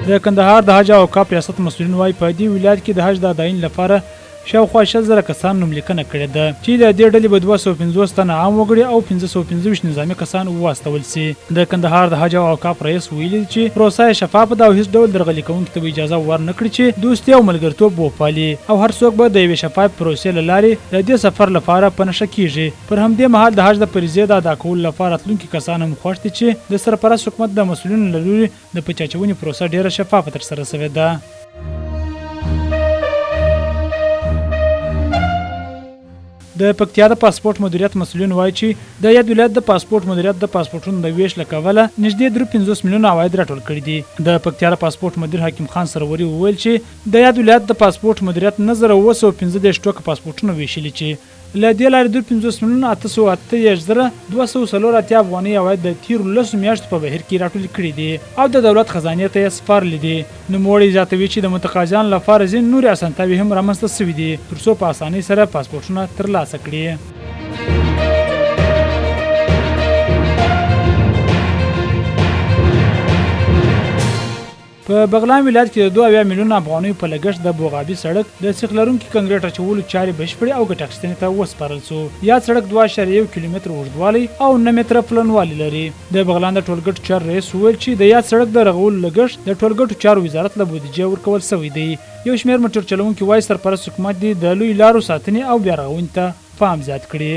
د کندهار د حج او اوقاف ریاست مسؤلین وايي په دې ولایت کې د حج د اداین لپاره شاوخوا 6000 کسان نوملیکنه کړې ده چې د دې ډلې به 250 تنه عام وګړي او 525 نظامي کسان واستول سي. د کندهار د حج او اوقاف رئیس ویلي چې پروسه شفافه ده او هیڅ ډول درغلي کوونکي ته اجازه ورنکړي چې دوستي او ملګرتوب وپالي او هر څوک به د یوې شفاف پروسې له لارې د دې سفر لپاره په نشه کیږي. پر همدې مهال د حج د فریضې د ادا کولو لپاره راتلونکي کسان هم خوښ دي چې د سرپرست حکومت د مسؤلینو له لوري د پچاچونې پروسه ډیره شفافه ترسره شوې ده. د پکتیا د پاسپورت مدیریت مسؤلین وایي چې د یاد ولایت د پاسپورت مدیریت د پاسپورتونو د ویش له کبله نږدې 53 میلیونه عواید راټول کړي دي. د پکتیا د پاسپورت مدیر حکیم خان سروري وویل چې د یاد ولایت د پاسپورت مدیریت 1915 ټوکه پاسپورتونه ویشلي چې له دې لارې 55 میلیونه 888,240 افغانۍ عواید د تیرو 10 میاشتو په بهیر کې راټول کړي دي او د دولت خزانې ته یې سپارلي دي. نوموړی زیاتوي چې د متقاضیانو لپاره ځینې نورې اسانتیاوې هم رامنځته شوي دي ترڅو په اسانۍ سره پاسپورتونه ترلاسه کړي. په بغلان ولایت کې د 2 میلیونه افغانیو په لګښت د بوغابي سړک د سیخ لرونکي کنکریټ اچولو چارې بشپړې او ګټه اخیستنې ته وسپارل شو. یاد سړک 2.1 کیلومتر اوږدوالی او 9 متره پلنوالی لري. د بغلان د ټولګټو چارو رئیس وویل چې د یاد سړک د رغولو لګښت د ټولګټو چارو وزارت له بودیجې ورکول شوی دی. یو شمېر موټر چلونکي وایي سرپرست حکومت دې د لوی لارو ساتنې او بیا رغونې ته پام زیات کړي.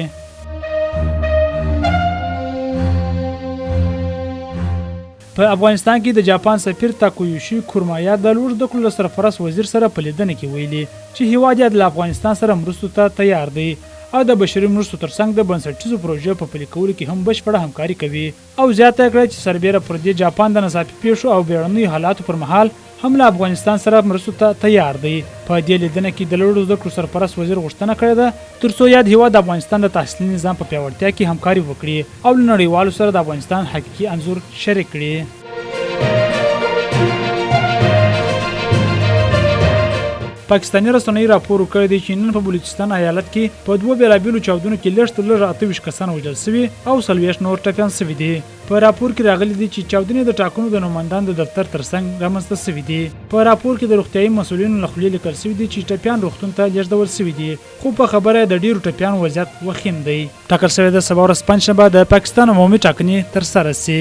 په افغانستان کې د جاپان سفیر تاکویوشي کورمایا د لوړ زده کړو سرپرست وزیر سره په لیدنه کې ویلي چې هیواد یې د افغانستان سره مرستو ته تیار دی او د بشري مرستو ترڅنګ د بنسټیزو پروژو په پلي کولو کې هم بشپړه همکاري کوي او زیاته کړه چې سربیره پر دې جاپان د ناڅاپي پیښو او بیړنیو حالاتو پر مهال هم له افغانستان سره مرستو ته تیار دی. په دې لیدنه کې د لوړ زده کړو سرپرست وزیر غوښتنه کړې ده ترڅو یاد هیواد د افغانستان د تحصیلي نظام په پیاوړتیا کې همکاري وکړي او له نړیوالو سره د افغانستان حقیقي انځور شریک کړي. پاکستاني رسنیو راپور ورکړی دی چې نن په بلوچستان ایالت کې په 2 بیلابیلو چاودنو کې لږ تر لږه 28 کسان وژل شوي او 40 نور ټپیان شوي دي. په راپور کې راغلي دي چې چاودنې د ټاکنو د نوماندانو د دفتر ترڅنګ رامنځته شوي دي. په راپور کې د روغتیايي مسؤلینو له خولې لیکل شوي دي چې ټپیان روغتون ته لیږدول شوي دي خو په خبره د ډیرو ټپیانو وضعیت وخیم دی. ټاکل شوی د سبا ورځ پنجشنبه د پاکستان عمومي ټاکنې ترسره شي.